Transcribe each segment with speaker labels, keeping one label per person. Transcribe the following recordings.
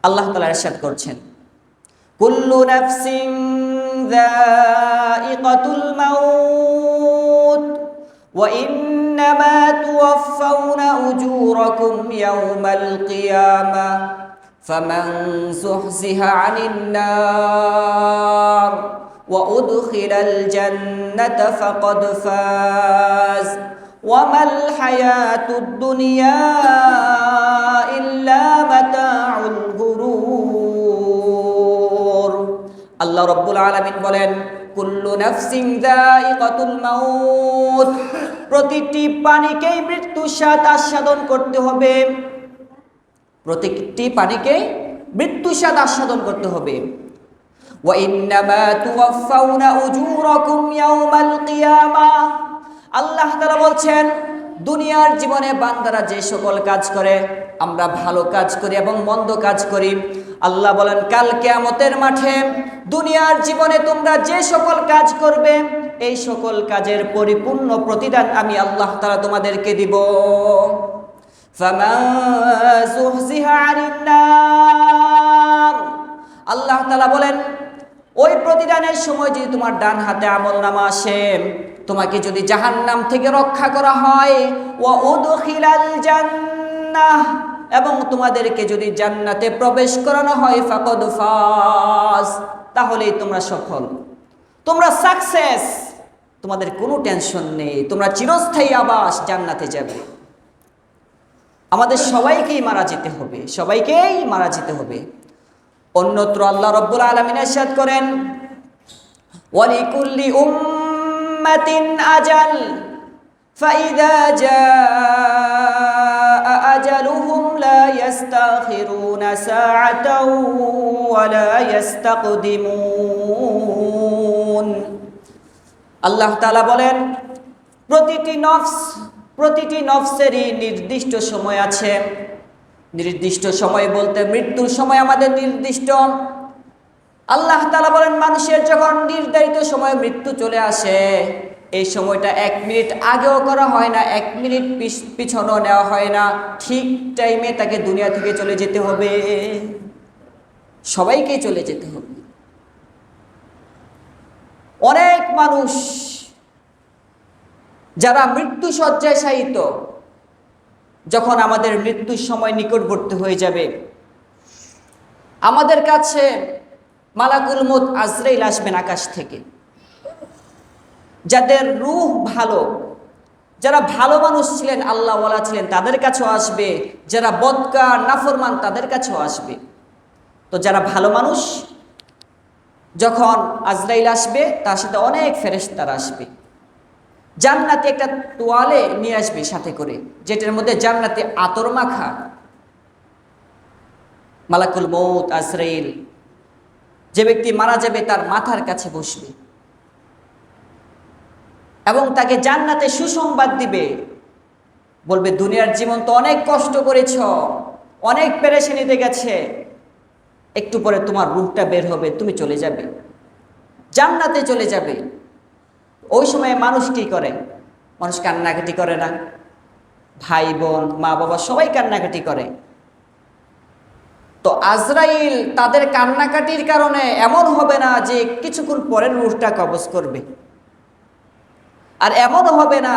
Speaker 1: আল্লাহ তাআলা ইরশাদ করছেন, কুল্লু নাফসিন যায়িকাতুল মাউত ওয়া ইন্নামা তুওয়াফাউনা উজুরাকুম ইয়াওমাল কিয়ামাহ ফামান যুহজিহা আনিন নার ওয়া উদখিলাল জান্নাতা ফাকাদ ফাজ ওয়া মাল হায়াতুদ দুনিয়া ইল্লা মাতাউল গুরুর। আল্লাহ রাব্বুল আলামিন বলেন, কুল্লু নাফসিন যায়িকাতুল মাউত, প্রতিটি প্রাণীকেই মৃত্যুর স্বাদ আস্বাদন করতে হবে। প্রতিটি প্রাণীকেই মৃত্যুর স্বাদ আস্বাদন করতে হবে। ওয়া ইন্নামা তুওয়াফাউনা উজুরাকুম ইয়াওমাল কিয়ামাহ, আল্লাহ তাআলা বলছেন, দুনিয়ার জীবনে বান্দারা যে সকল কাজ করে, আমরা ভালো কাজ করি এবং মন্দ কাজ করি, আল্লাহ বলেন কাল কিয়ামতের মাঠে দুনিয়ার জীবনে তোমরা যে সকল কাজ করবে এই সকল কাজের পরিপূর্ণ প্রতিদান আমি আল্লাহ তাআলা তোমাদেরকে দিব। ফামান যুহজিহা আনিন নার, আল্লাহ তাআলা বলেন ওই প্রতিদানের সময় যদি তোমার ডান হাতে আমলনামা আসে, তোমাকে যদি জাহান্নাম থেকে রক্ষা করা হয়, ওয়া উদখিলাল জান্নাহ, এবং তোমাদেরকে যদি জান্নাতে প্রবেশ করানো হয়, ফাকাদ ফাজ, তাহলেই তোমরা সফল, তোমরা সাকসেস, তোমাদের কোনো টেনশন নেই, তোমরা চিরস্থায়ী আবাস জান্নাতে যাবে। আমাদের সবাইকেই মারা যেতে হবে, সবাইকেই মারা যেতে হবে। অন্যত্র আল্লাহ রাব্বুল আলামিন ইরশাদ করেন, ওয়ালিকুল্লি উম্মাতিন আজাল ফাইযা জাআ আজালুহুম লা ইস্তাখিরুনা সাআতাও ওয়া লা ইস্তাকদিমুন। আল্লাহ তাআলা বলেন, প্রতিটি নফসেরই নির্দিষ্ট সময় আছে। নির্দিষ্ট সময় বলতে মৃত্যুর সময় আমাদের নির্দিষ্ট। আল্লাহ তাআলা বলেন, মানুষের যখন নির্ধারিত সময় মৃত্যু চলে আসে, এই সময়টা 1 মিনিট আগেও করা হয় না, 1 মিনিট পিছনেও নেওয়া হয় না, ঠিক টাইমে তাকে দুনিয়া থেকে চলে যেতে হবে। সবাইকেই চলে যেতে হবে। অনেক মানুষ যারা মৃত্যু শয্যায় শায়িত, যখন আমাদের মৃত্যুর সময় নিকটবর্তী হয়ে যাবে, আমাদের কাছে মালাকুল মউত আজরাইল আসবেন আকাশ থেকে। যাদের রূহ ভালো, যারা ভালো মানুষ ছিলেন, আল্লাহওয়ালা ছিলেন, তাদের কাছেও আসবে, যারা বদকার নাফরমান তাদের কাছেও আসবে। তো যারা ভালো মানুষ, যখন আজরাইল আসবে তার সাথে অনেক ফেরেশতারা আসবে। জান্নাতে একটা তোয়ালে নিয়ে আসবে সাথে করে, যেটার মধ্যে জান্নাতে আতর মাখা। মালাকুল মউত আজরাইল যে ব্যক্তি মারা যাবে তার মাথার কাছে বসবে এবং তাকে জান্নাতে সুসংবাদ দিবে। বলবে, দুনিয়ার জীবন তো অনেক কষ্ট করেছ, অনেক পেরেশানিতে গেছে, একটু পরে তোমার রূহটা বের হবে, তুমি চলে যাবে, জান্নাতে চলে যাবে। ওই সময় মানুষ কি করে? মানুষ কান্নাকাটি করে না? ভাই বোন মা বাবা সবাই কান্নাকাটি করে। তো আজরাইল তাদের কান্নাকাটির কারণে এমন হবে না যে কিছুক্ষণ পরে রূহটা কবজ করবে, আর এমন হবে না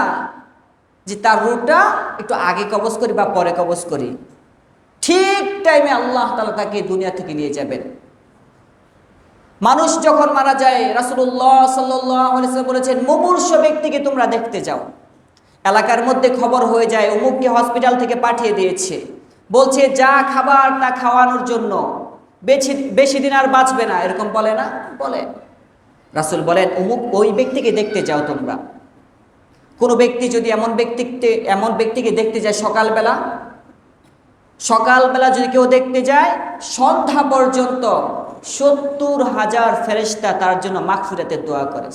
Speaker 1: যে তার রূহটা একটু আগে কবজ করি বা পরে কবজ করি। ঠিক টাইমে আল্লাহ তাআলা তাকে দুনিয়া থেকে নিয়ে যাবেন। মানুষ যখন মারা যায়, রাসূলুল্লাহ সাল্লাল্লাহু আলাইহি ওয়াসাল্লাম বলেছেন, মুমূর্ষ ব্যক্তিকে তোমরা দেখতে যাও। এলাকার মধ্যে খবর হয়ে যায় অমুককে হসপিটাল থেকে পাঠিয়ে দিয়েছে, বলছে যা খাবার তা খাওয়ানোর জন্য, বেশি দিন আর বাঁচবে না, এরকম বলে না? বলে। রাসূল বলেন, ওই ব্যক্তিকে দেখতে যাও তোমরা। কোনো ব্যক্তি যদি এমন ব্যক্তিকে দেখতে যায় সকালবেলা যদি কেউ দেখতে যায়, সন্ধ্যা পর্যন্ত ৭০,০০০ ফেরেশতা তার জন্য মাগফিরাতের দোয়া করে।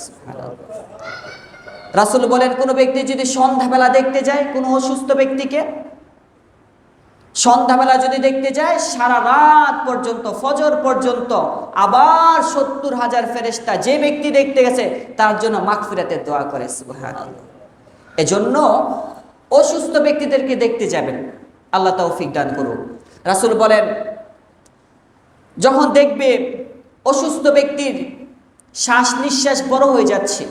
Speaker 1: রাসূল বলেন, কোনো ব্যক্তি যদি সন্ধ্যাবেলা দেখতে যায় কোনো অসুস্থ ব্যক্তিকে, সন্ধ্যাবেলা যদি দেখতে যায়, সারা রাত পর্যন্ত, ফজর পর্যন্ত আবার ৭০,০০০ ফেরেশতা যে ব্যক্তি দেখতে গেছে তার জন্য মাগফিরাতের দোয়া করে। সুবহানাল্লাহ। এজন্য অসুস্থ ব্যক্তিদেরকে দেখতে যাবেন, আল্লাহ তৌফিক দান করুন। রাসূল বলেন, যখন দেখবে অসুস্থ ব্যক্তির শ্বাস নিঃশ্বাস বড় হয়ে যাচ্ছে,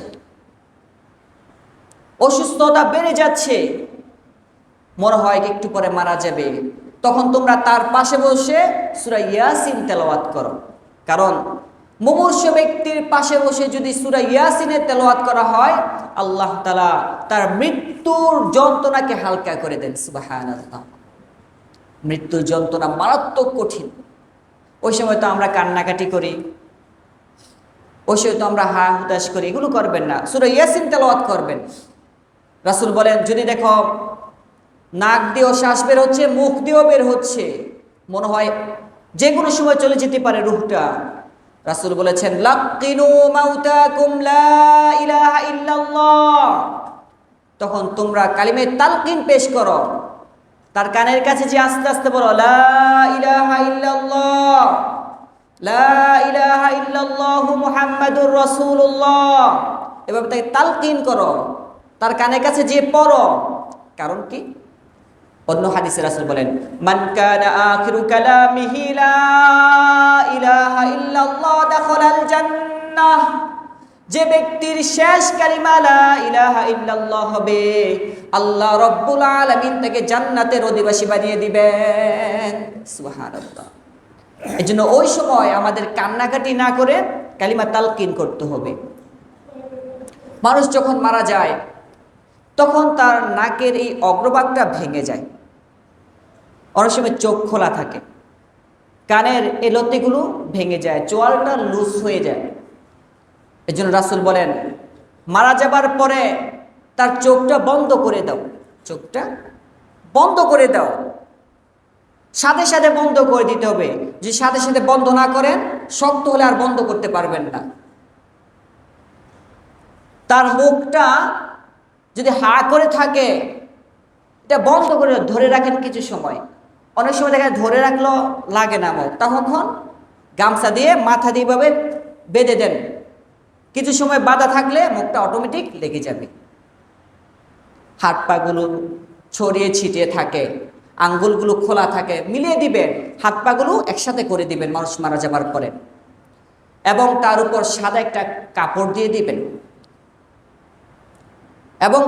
Speaker 1: অসুস্থতা বেড়ে যাচ্ছে, মনে হয় একটু পরে মারা যাবে, তখন তোমরা তার পাশে বসে সূরা ইয়াসিন তেলাওয়াত করো। কারণ মুমূর্ষ ব্যক্তির পাশে বসে যদি সূরা ইয়াসিনের তেলাওয়াত করা হয়, আল্লাহ তাআলা তার মৃত্যুর যন্ত্রণাকে হালকা করে দেন। সুবহানাল্লাহ। মৃত্যুর যন্ত্রণা মারাত্মক কঠিন। ওই সময় তো আমরা কান্নাকাটি করি, ওই সময় তো আমরা হা হুতাশ করি, এগুলো করবেন না, সূরা ইয়াসিন তেলাওয়াত করবেন। রাসূল বলেন, যদি দেখো নাক দিয়েও শ্বাস বের হচ্ছে, মুখ দিয়েও বের হচ্ছে, মনে হয় যে কোনো সময় চলে যেতে পারে রূহটা, রাসূল বলেছেন লাকিনু মাউতাকুম লা ইলাহা ইল্লাল্লাহ, তখন তোমরা কালিমে তালকিন পেশ করো, তার কানের কাছে যে আস্তে আস্তে বলো লা ইলাহা ইল্লাল্লাহ, লা ইলাহা ইল্লাল্লাহু মুহাম্মাদুর রাসূলুল্লাহ, এভাবে তাকে তালকিন করো, তার কানের কাছে যে পড়ো। কারণ কি? অন্য হাদিসে রাসূল বলেন, মান কানা আখিরু কালামিহি লা ইলাহা ইল্লাল্লাহ দাখালাল জান্নাহ, যে ব্যক্তির শেষ কালিমা লা ইলাহা ইল্লাল্লাহ হবে, আল্লাহ রাব্বুল আলামিন তাকে জান্নাতের অধিবাসী বানিয়ে দিবেন। সুবহানাল্লাহ। এজন্য ওই সময় আমাদের কান্নাকাটি না করে কালিমা তালকিন করতে হবে। মানুষ যখন মারা যায় তখন তার নাকের এই অগ্রভাগটা ভেঙে যায়, অনেক সময় চোখ খোলা থাকে, কানের এই লতিগুলো ভেঙে যায়, চোয়ালটা লুজ হয়ে যায়। এজন্য রাসূল বলেন, মারা যাবার পরে তার চোখটা বন্ধ করে দাও, চোখটা বন্ধ করে দাও, সাথে সাথে বন্ধ করে দিতে হবে। যে সাথে সাথে বন্ধ না করেন, শক্ত হলে আর বন্ধ করতে পারবেন না। তার মুখটা যদি হা করে থাকে, এটা বন্ধ করে ধরে রাখেন কিছু সময়। অনেক সময় দেখেন ধরে রাখলেও লাগে না মুখ, তখন গামছা দিয়ে মাথা দিয়ে ভাবে বেঁধে দেন, কিছু সময় বাঁধা থাকলে মুখটা অটোমেটিক লেগে যাবে। হাত পাগুলো ছড়িয়ে ছিটিয়ে থাকে, আঙ্গুলগুলো খোলা থাকে, মিলিয়ে দিবেন, হাত পাগুলো একসাথে করে দিবেন মানুষ মারা যাবার পরে, এবং তার উপর সাদা একটা কাপড় দিয়ে দিবেন। এবং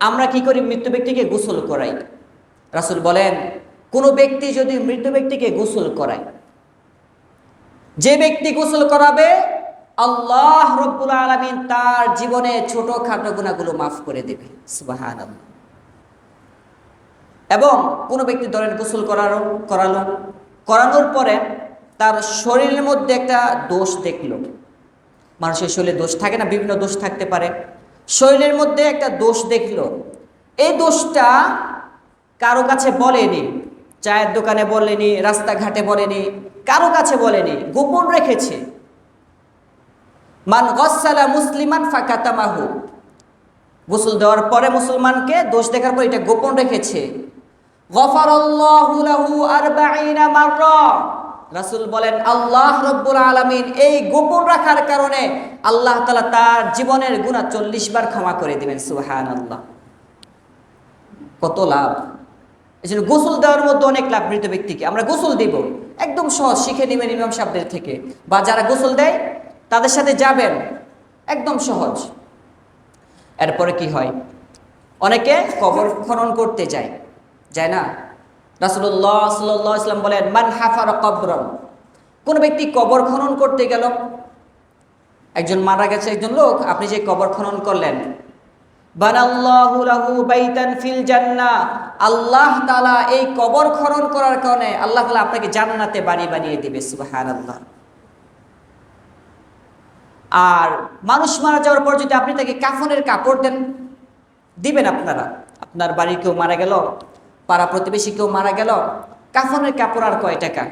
Speaker 1: আমরা কি করি? মৃত ব্যক্তিকে গোসল করাই। রাসূল বলেন, কোনো ব্যক্তি যদি মৃত ব্যক্তিকে গোসল করায়, যে ব্যক্তি গোসল করাবে, আল্লাহ রাব্বুল আলামিন তার জীবনে ছোটখাটো গুনাহগুলো মাফ করে দেবে। সুবহানাল্লাহ। এবং কোনো ব্যক্তি ধরেন গোসল করানোর পরে তার শরীরের মধ্যে একটা দোষ দেখলো, মানুষের শরীরে দোষ থাকে না, বিভিন্ন দোষ থাকতে পারে, শরীরের মধ্যে একটা দোষ দেখলো, এই দোষটা কারো কাছে বলেনি, চায়ের দোকানে বলেনি, রাস্তাঘাটে বলেনি, কারো কাছে বলেনি, গোপন রেখেছে। মান গসালা মুসলিমান ফাকাতামাহু, গোসল দেওয়ার পরে মুসলমানকে দোষ দেখার পর এটা গোপন রেখেছে। গফারাল্লাহু লাহু 40 মাররা, রাসূল বলেন আল্লাহ রাব্বুল আলামিন এই গোপন রাখার কারণে আল্লাহ তাআলা তার জীবনের গুনাহ 40 বার ক্ষমা করে দিবেন। সুবহানাল্লাহ। কত লাভ! এজন্য গোসল দেওয়ার মধ্যে অনেক লাভ। মৃত ব্যক্তিকে আমরা গোসল দিব, একদম সহজ, শিখে নেবেন ইমাম সাহেবদের থেকে, বা যারা গোসল দেয় তাদের সাথে যাবেন, একদম সহজ। এরপরে কি হয়? অনেকে কবর খনন করতে যায় না? রাসূলুল্লাহ সাল্লাল্লাহু আলাইহি ওয়াসাল্লাম বলেন, মান হাফারা কবরান, কোন ব্যক্তি কবর খনন করতে গেল, একজন মারা গেছে একজন লোক, আপনি যে কবর খনন করলেন, বানাল্লাহু লাহু বাইতান ফিল জান্নাহ, আল্লাহ তাআলা এই কবর খনন করার কারণে আল্লাহ তাআলা আপনাকে জান্নাতে বাড়ি বানিয়ে দিবে। সুবহানাল্লাহ। আর মানুষ মারা যাওয়ার পর যদি আপনি তাকে কাফনের কাপড় দিবেন, আপনার বাড়ির কেউ মারা গেল, পাড়া প্রতিবেশী কেউ মারা গেল, কাফনের কাপড় আর কয় টাকা,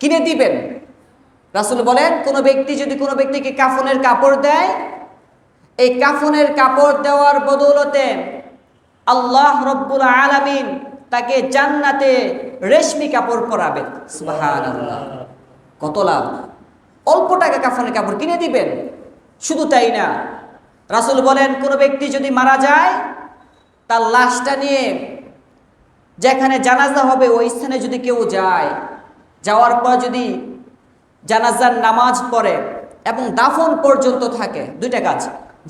Speaker 1: কিনে দিবেন। রাসূল বলেন, কোনো ব্যক্তি যদি কোনো ব্যক্তিকে কাফনের কাপড় দেয়, এই কাফনের কাপড় দেওয়ার বদৌলতে আল্লাহ রাব্বুল আলামিন তাকে জান্নাতে রেশমি কাপড় পরাবেন। সুবহানাল্লাহ। কত লাভ! অল্প টাকা কাফনের কাপড় কিনে দিবেন। শুধু তাই না, রাসূল বলেন, কোনো ব্যক্তি যদি মারা যায়, তার লাশটা নিয়ে যেখানে জানাজা হবে ওই স্থানে যদি কেউ যায়, যাওয়ার পর যদি জানাজার নামাজ পড়ে এবং দাফন পর্যন্ত থাকে, দুইটা কাজ,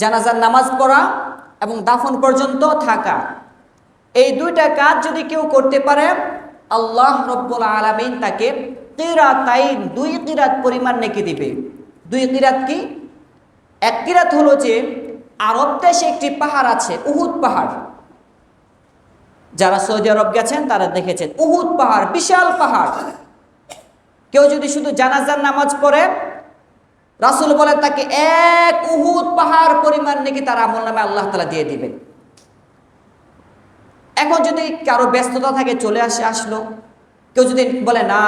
Speaker 1: জানাজার নামাজ পড়া এবং দাফন পর্যন্ত থাকা, এই দুইটা কাজ যদি কেউ করতে পারে আল্লাহ রব্বুল আলামিন তাকে কিরাতাইন, 2 কিরাত পরিমাণ নেকি দিবে। 2 কিরাত কি? এক কিরাত হলো যে আরব দেশে একটি পাহাড় আছে, উহুদ পাহাড়। যারা সৌদি আরব গেছেন তারা দেখেছেন উহুদ পাহাড়, বিশাল পাহাড়। কেউ যদি শুধু জানাজার নামাজ পড়ে, রাসূল বলেন তাকে 1 উহুদ পাহাড় পরিমাণ নেকি তার আমলনামে আল্লাহ তাআলা দিয়ে দিবেন। এখন যদি কারো ব্যস্ততা থাকে চলে আসলো, কেউ যদি বলে না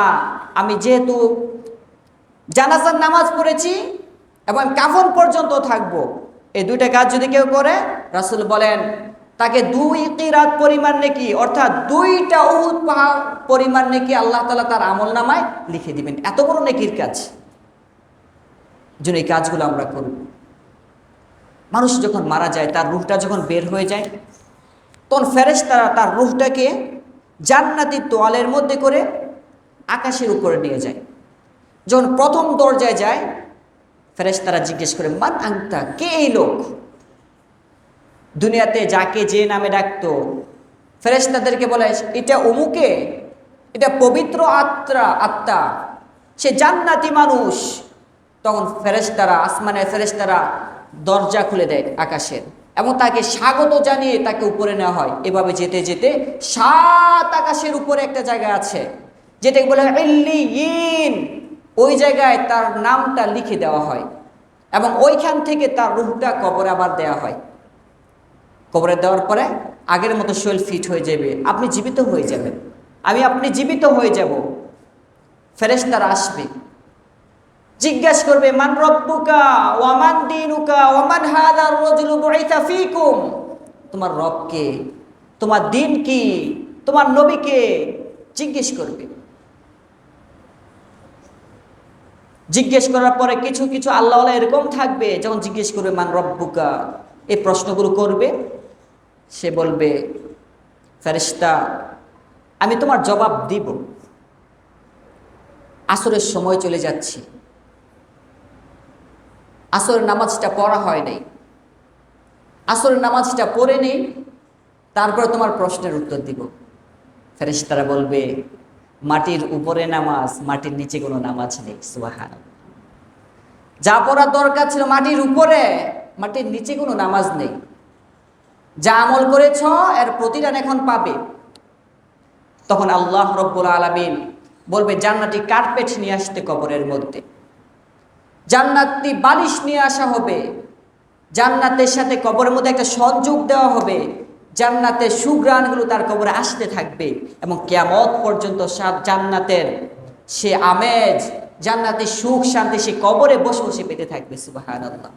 Speaker 1: আমি যেহেতু জানাজার নামাজ পড়েছি এবং কাফন পর্যন্ত থাকবো, এই দুইটা কাজ যদি কেউ করে রাসূল বলেন তাকে 2 কিরাত পরিমাণ নেকি, অর্থাৎ 2টা উহুদ পাহাড় পরিমাণ নেকি আল্লাহ তাআলা তার আমলনামায় লিখে দিবেন। এত বড় নেকির কাজ, যেন এই কাজগুলো আমরা করব। মানুষ যখন মারা যায়, তার রূহটা যখন বের হয়ে যায়, তখন ফেরেশতারা তার রূহটাকে জান্নাতি তোয়ালের মধ্যে করে আকাশের উপরে নিয়ে যায়। যখন প্রথম দরজায় যায়, ফেরেশতারা জিজ্ঞেস করে মান আনতা, কে এই লোক? দুনিয়াতে যাকে যে নামে ডাকতো, ফেরেশতাদেরকে বলে এটা অমুকে, এটা পবিত্র আত্মা, সে জান্নাতি মানুষ। তখন ফেরেশতারা, আসমানের ফেরেশতারা দরজা খুলে দেয় আকাশের এবং তাকে স্বাগত জানিয়ে তাকে উপরে নেওয়া হয়। এভাবে যেতে যেতে 7 আকাশের উপরে একটা জায়গা আছে যেটাকে বলে ইল্লিয়িন, ওই জায়গায় তার নামটা লিখে দেওয়া হয় এবং ওইখান থেকে তার রূহটা কবরে আবার দেওয়া হয়। কবরে দেওয়ার পরে আগের মতো শরীর ফিট হয়ে যাবে, আপনি জীবিত হয়ে যাবেন, আপনি জীবিত হয়ে যাব। ফেরেশতারা আসবে, জিজ্ঞাসা করবে মান রব্বুকা ওয়া মান দীনুকা ওয়া মান হাযার রাজুলু বুইসা ফীকুম, তোমার রব কে, তোমার দিন কি, তোমার নবী কে, জিজ্ঞেস করবে। জিজ্ঞেস করার পরে কিছু কিছু আল্লাহওয়ালা এরকম থাকবে, যখন জিজ্ঞেস করবে মান রব্বুকা, এই প্রশ্নগুলো করবে, সে বলবে ফেরেশতা আমি তোমার জবাব দিব, আসরের সময় চলে যাচ্ছে, আসরের নামাজটা পড়া হয় নাই, আসরের নামাজটা পড়ে নেই, তারপরে তোমার প্রশ্নের উত্তর দিব। ফেরেশতারা বলবে মাটির উপরে নামাজ, মাটির নিচে কোনো নামাজ নেই। সুবহানাল্লাহ, যা পড়ার দরকার ছিল মাটির উপরে, মাটির নিচে কোনো নামাজ নেই। যা আমল করেছ এর প্রতিদান এখন পাবে। তখন আল্লাহ রব্বুল আলামিন বলবে জান্নাতি কার্পেট নিয়ে আসতে কবরের মধ্যে, জান্নাতি বালিশ নিয়ে আসা হবে, জান্নাতের সাথে কবরের মধ্যে একটা সংযোগ দেওয়া হবে, জান্নাতের সুঘ্রাণগুলো তার কবরে আসতে থাকবে এবং কিয়ামত পর্যন্ত জান্নাতের সে আমেজ, জান্নাতের সুখ শান্তি সে কবরে বসে বসে পেতে থাকবে। সুবহানাল্লাহ।